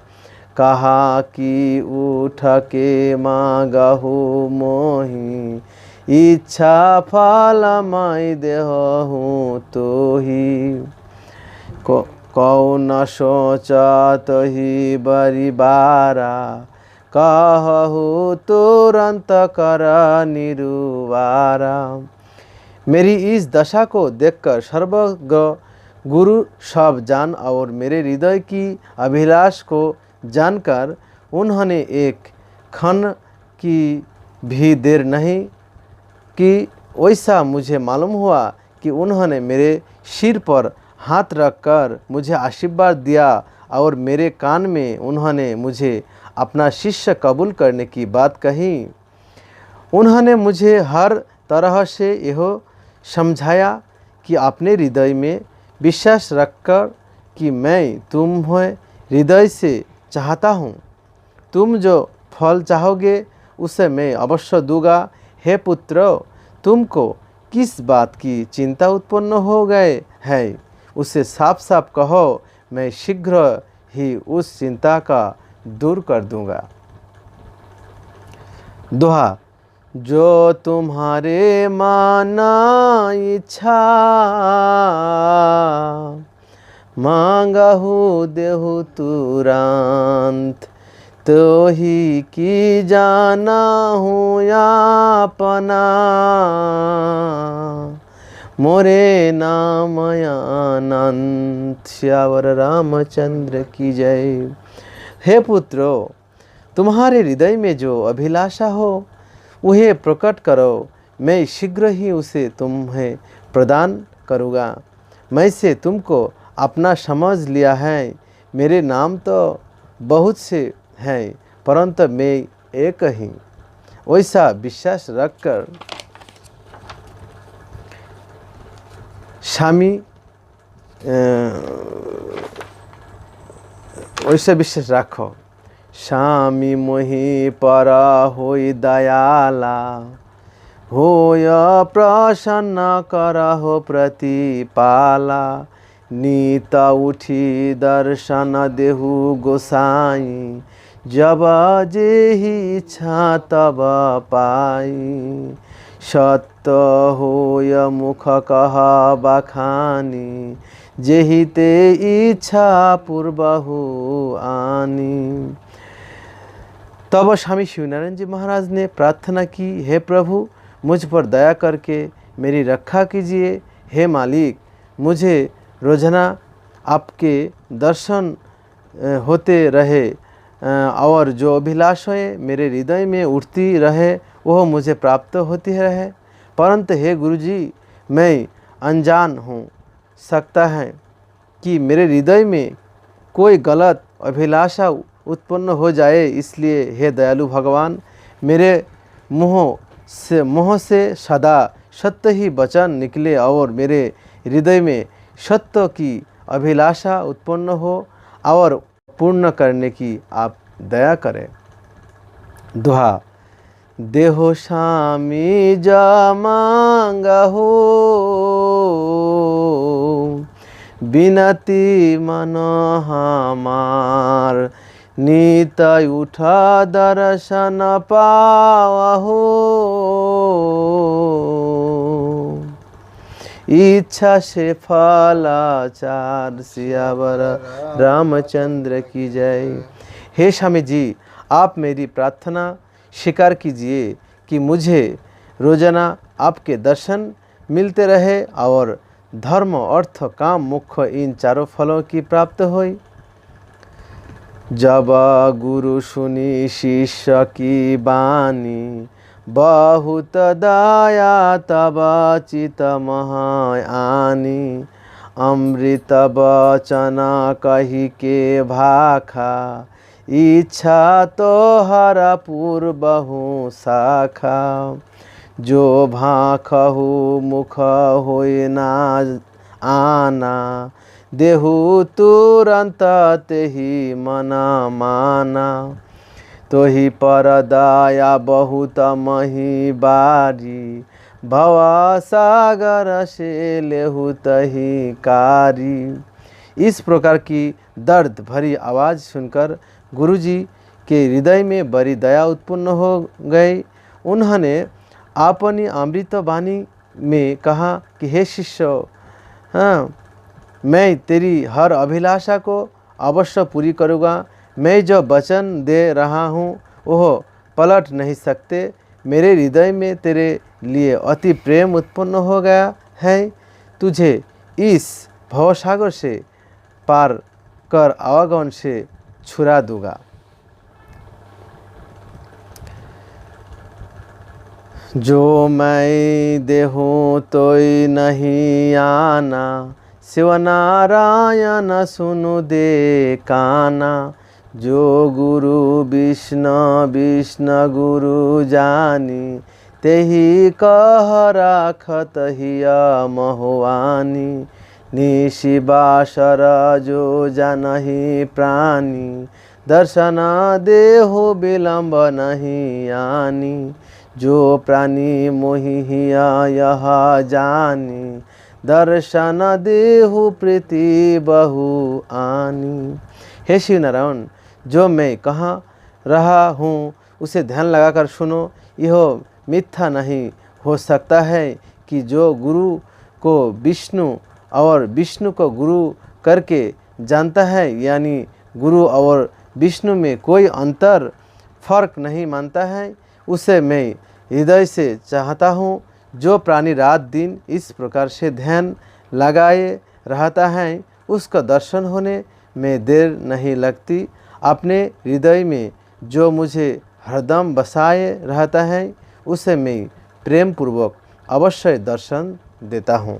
कहा कि उठ के मांगहु मोहि, इच्छा फल मैं देहु तोहि, कौन सोचत ही बरिबारा, कहु तुरंत कर निरुवारा। मेरी इस दशा को देखकर सर्वज्ञ गुरु सब जान और मेरे हृदय की अभिलाष को जानकर उन्होंने एक क्षण की भी देर नहीं कि वैसा मुझे मालूम हुआ कि उन्होंने मेरे सिर पर हाथ रखकर मुझे आशीर्वाद दिया और मेरे कान में उन्होंने मुझे अपना शिष्य कबूल करने की बात कही। उन्होंने मुझे हर तरह से यह समझाया कि अपने हृदय में विश्वास रखकर कि मैं तुम्हें हृदय से चाहता हूँ, तुम जो फल चाहोगे उसे मैं अवश्य दूंगा। हे पुत्र, तुमको किस बात की चिंता उत्पन्न हो गए है, उसे साफ साफ कहो, मैं शीघ्र ही उस चिंता का दूर कर दूंगा। दोहा। जो तुम्हारे माना इच्छा, मांगहु देहु तुरंत, तो ही की जाना हूँ अपना, मोरे नाम अनंत। श्यावर रामचंद्र की जय। हे पुत्रो, तुम्हारे हृदय में जो अभिलाषा हो उसे प्रकट करो, मैं शीघ्र ही उसे तुम्हें प्रदान करूँगा। मैं से तुमको अपना समझ लिया है। मेरे नाम तो बहुत से हैं, परंतु मैं एक ही। वैसा विश्वास रखकर स्वामी वैसा विश्वास रखो। स्वामी मोहि पर होई दयाला, होय प्रसन्न करहो प्रतिपाला। नीत उठी दर्शन देहु गोसाई, जब जेहि इच्छा तब पाई। सत्य होय मुख कह बखानी, जेहि ते इच्छा पूर्वहु आनी। तब स्वामी शिवनारायण जी महाराज ने प्रार्थना की, हे प्रभु, मुझ पर दया करके मेरी रक्षा कीजिए। हे मालिक, मुझे रोजाना आपके दर्शन होते रहे और जो अभिलाषाएं मेरे हृदय में उठती रहे वह मुझे प्राप्त होती रहे। परंतु हे गुरुजी, मैं अनजान हूँ, सकता है कि मेरे हृदय में कोई गलत अभिलाषा उत्पन्न हो जाए, इसलिए हे दयालु भगवान, मेरे मुँह से सदा सत्य ही वचन निकले और मेरे हृदय में सत्य की अभिलाषा उत्पन्न हो और पूर्ण करने की आप दया करें। दुहा। देहो स्वामी जमांगा हो, बिनती मन हमार। नीत उठा दर्शन पावहो, इच्छा से फलाचार। सियावर रामचंद्र की जय। हे स्वामी जी, आप मेरी प्रार्थना स्वीकार कीजिए कि मुझे रोजाना आपके दर्शन मिलते रहे और धर्म, अर्थ, काम, मोक्ष इन चारों फलों की प्राप्त होई। जब गुरु सुनी शिष्य की बानी, बहुत दया तब चित मह आनी। अमृत वचन कही के भाखा, इच्छा तो हरा पूर्वहु शाखा। जो भाखहु मुख होय ना आना, देहु तुरंत तेहि मना माना। तोहि पर दया बहुत मही बारी, भव सागर से लेहु तही कारी। इस प्रकार की दर्द भरी आवाज़ सुनकर गुरुजी के हृदय में बड़ी दया उत्पन्न हो गई। उन्होंने अपनी अमृत वाणी में कहा कि हे शिष्य, हाँ, मैं तेरी हर अभिलाषा को अवश्य पूरी करूँगा। मैं जो वचन दे रहा हूँ वह पलट नहीं सकते। मेरे हृदय में तेरे लिए अति प्रेम उत्पन्न हो गया है। तुझे इस भवसागर से पार कर आवागमन से छुड़ा दूंगा। जो मैं देहूँ तोय नहीं आना, शिवनारायण सुनु दे काना। जो गुरु विष्णु विष्णु गुरु जानी, तेहि कह राखत हिया महुआनी। निशिबासर जो जानहि प्राणी, दर्शन देहु विलम्ब नहीं आनी। जो प्राणी मोहि हिया यह जानी, दर्शन देहु प्रीति बहु आनी। हे शिव नारायण, जो मैं कहाँ रहा हूँ उसे ध्यान लगाकर सुनो। यह मिथ्या नहीं हो सकता है कि जो गुरु को विष्णु और विष्णु को गुरु करके जानता है, यानी गुरु और विष्णु में कोई अंतर फर्क नहीं मानता है, उसे मैं हृदय से चाहता हूँ। जो प्राणी रात दिन इस प्रकार से ध्यान लगाए रहता है, उसका दर्शन होने में देर नहीं लगती। अपने हृदय में जो मुझे हरदम बसाए रहता है उसे मैं प्रेम पूर्वक अवश्य दर्शन देता हूँ।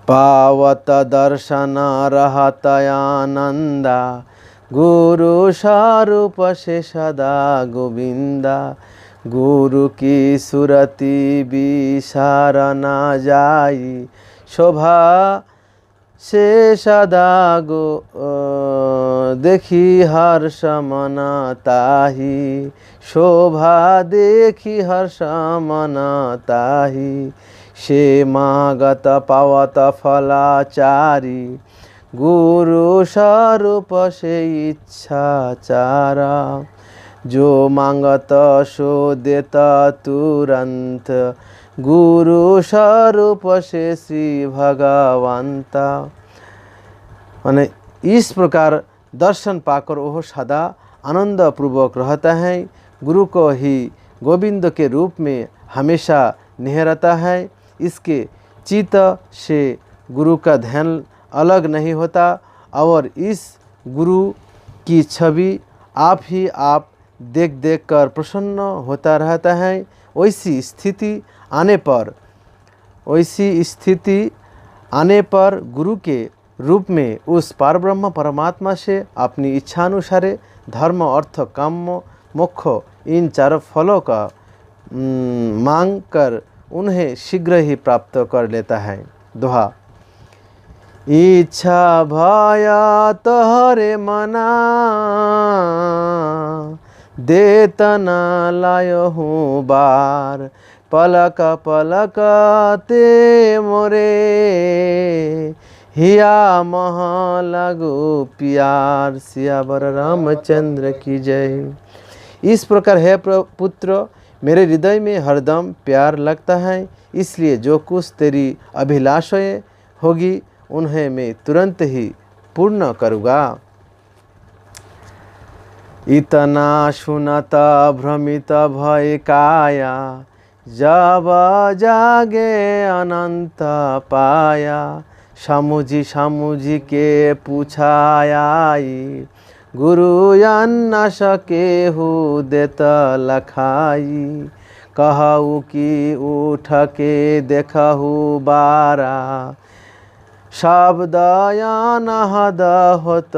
पावत दर्शन रहत आनंदा, गुरु स्वरूप से सदा गोविंदा। गुरु की सुरति विसार न जाई, शोभा से सदा देखी हर्ष मन ताही। शोभा देखी हर्ष मन ताही, से मागत पावत फलाचारी। गुरु स्वरूप से इच्छाचारा, जो मांगत सो देता तुरंत। गुरु स्वरूप से श्री भगवंता। माने इस प्रकार दर्शन पाकर वह सदा आनंद पूर्वक रहता है। गुरु को ही गोविंद के रूप में हमेशा निहरता है। इसके चित्त से गुरु का ध्यान अलग नहीं होता और इस गुरु की छवि आप ही आप देख देख कर प्रसन्न होता रहता है। वैसी स्थिति आने पर गुरु के रूप में उस परब्रह्म परमात्मा से अपनी इच्छानुसार धर्म अर्थ काम मोक्ष इन चारों फलों का मांग कर उन्हें शीघ्र ही प्राप्त कर लेता है। दोहा। इच्छा भया तोहरे मना, देतन लायो हूँ बार। पलक पलक ते मोरे, हिया मह लगो प्यार। सियावर रामचंद्र की जय। इस प्रकार है पुत्र, मेरे हृदय में हरदम प्यार लगता है, इसलिए जो कुछ तेरी अभिलाषाएं होगी उन्हें मैं तुरंत ही पूर्ण करूँगा। इतना सुनत भ्रमित भय काया, जब जागे अनंत पाया। सामुझी के पूछाई, गुरु न सके हो देत लखाई। कहू कि उठ के देखहु बारा, शब्द अनहद होत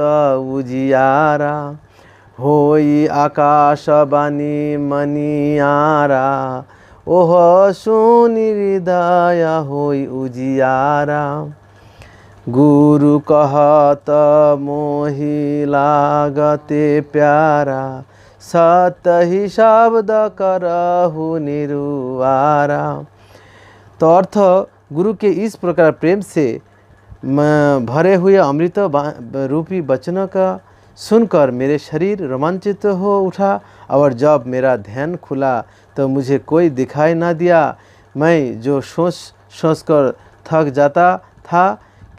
उजियारा। होई आकाशवाणी मनियारा, ओह सुनि हृदय होई उजियारा। गुरु कहत मोहि लागते प्यारा, सत ही शब्द करहु निरुआरा। तो अर्थ, गुरु के इस प्रकार प्रेम से भरे हुए अमृत रूपी वचनों का सुनकर मेरे शरीर रोमांचित हो उठा और जब मेरा ध्यान खुला तो मुझे कोई दिखाई ना दिया। मैं जो सोच कर थक जाता था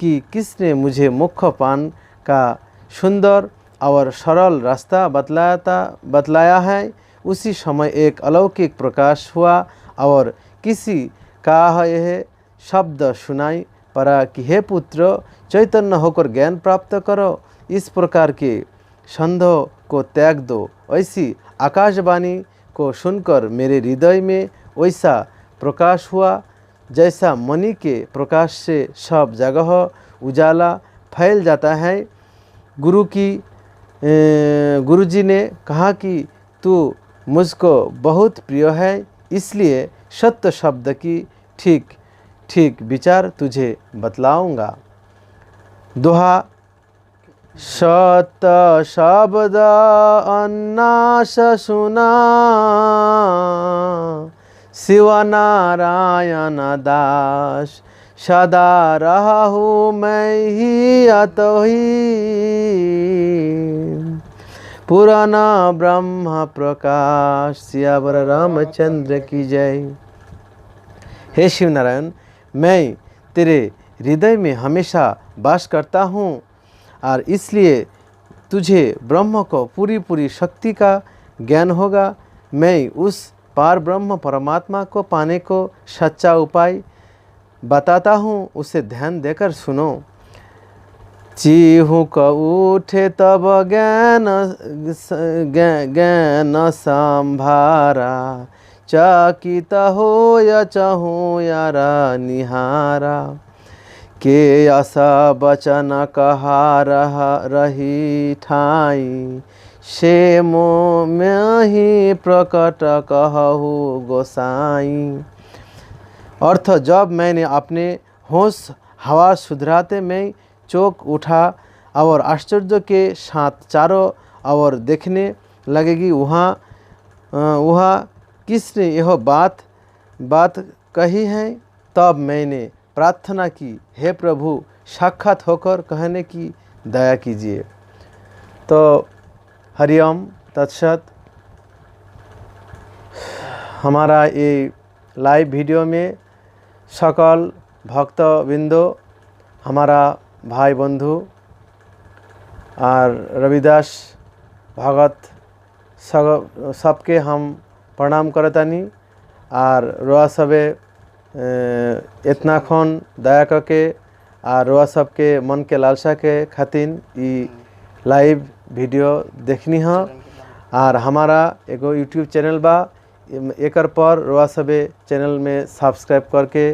कि किसने मुझे मुख्य पान का सुंदर और सरल रास्ता बतलाया है, उसी समय एक अलौकिक प्रकाश हुआ और किसी का यह शब्द सुनाई पड़ा कि हे पुत्र, चैतन्य होकर ज्ञान प्राप्त करो। इस प्रकार के संदेह को त्याग दो। ऐसी आकाशवाणी को सुनकर मेरे हृदय में वैसा प्रकाश हुआ जैसा मणि के प्रकाश से सब जगह उजाला फैल जाता है। गुरुजी ने कहा कि तू मुझको बहुत प्रिय है, इसलिए सत्य शब्द की ठीक ठीक विचार तुझे बतलाऊंगा। दोहा। सत्य शब्द अन्नास सुना, शिव नारायण दास। सदा रहूँ मैं ही अतोही, पुराना ब्रह्म प्रकाश। सियावर रामचंद्र की जय। हे शिव नारायण, मैं तेरे हृदय में हमेशा वास करता हूँ और इसलिए तुझे ब्रह्म को पूरी शक्ति का ज्ञान होगा। मैं उस पार ब्रह्म परमात्मा को पाने को सच्चा उपाय बताता हूँ, उसे ध्यान देकर सुनो। चिहुक उठे तब ज्ञान ज्ञान संभारा, चकित होय चहु यारा निहारा। के अस बचन कहा रही ठाई, से मो में ही प्रकट कहु गोसाई। अर्थ, जब मैंने अपने होश हवा सुधराते में चौंक उठा और आश्चर्य के साथ चारों ओर देखने लगेगी, वहाँ किसने यह बात कही है। तब मैंने प्रार्थना की, हे प्रभु साक्षात होकर कहने की दया कीजिए। तो हरिओम तत्सत। हमारा ये लाइव वीडियो में सकल भक्तबिंदो, हमारा भाई बंधु और रविदास भगत सबके हम प्रणाम करतानी। और रोआ सबे इतना खन दया करके और रोआ सबके मन के लालसा के खातिन ई लाइव वीडियो देखनी है। और हमारा एगो यूट्यूब चैनल बा, एकर पर रोआ सबे चैनल में सब्सक्राइब करके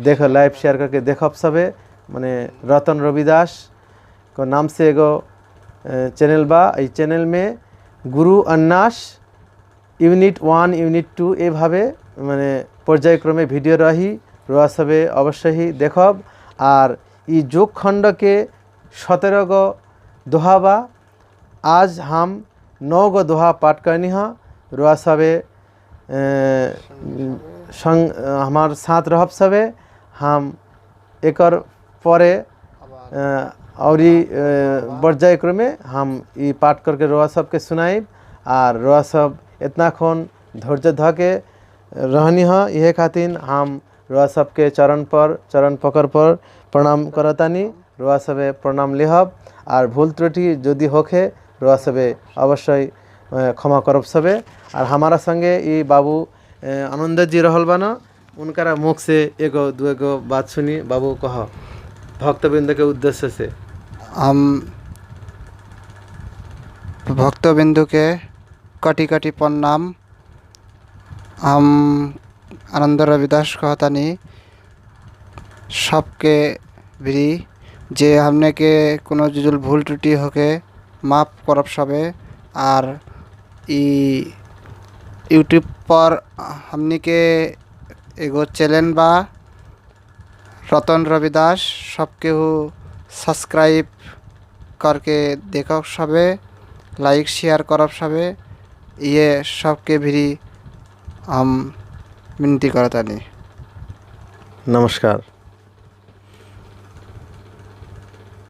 देख, लाइव शेयर करके देखब सबे। माने रतन रविदास को नाम से एगो चैनल बा। ई चैनल में गुरु अन्नास यूनिट 1 यूनिट 2 ए भावे माने पर्यायक्रमे भिडियो रही, रोआ सबे अवश्य ही देखब। और ई जोग खंड के 17 गो दोहा बा। आज हम 9 गो दोहा पाठ करनी है। रोआ सबे संग हमार साथ रहब सबे। हम एकर परे और पर्यायक्रमे हम ई पाठ करके रोआ सबके सुनाइब। और रोआ सब इतना खन धैर्य धके रहनी है। यह खातिर हम रोआ सबके चरण पकड़ पर प्रणाम करतानी। रोआ सबे प्रणाम लेहब। और भूल त्रुटि यदि होखे रोआ सबे अवश्य क्षमा करब सबे। और हमारा संगे ये बाबू आनंद जी रहल बाना, उनका मुख से एगो दुगो बात सुनी। बाबू कह भक्तबिंद के उद्देश्य से। हम भक्तबिंदु के कटी कटी प्रणाम। हम आनंद रविदास कहतानी सबके भी जे हमने के कोनो जुल भूल त्रुटि होके माफ करब सबे। और ई यूट्यूब पर हमने के एगो चैनल बा रतन रविदास, सबके हो सब्सक्राइब करके देखब सबे, लाइक शेयर करब सबे। ये सबके भी हम विनती करतानी। नमस्कार।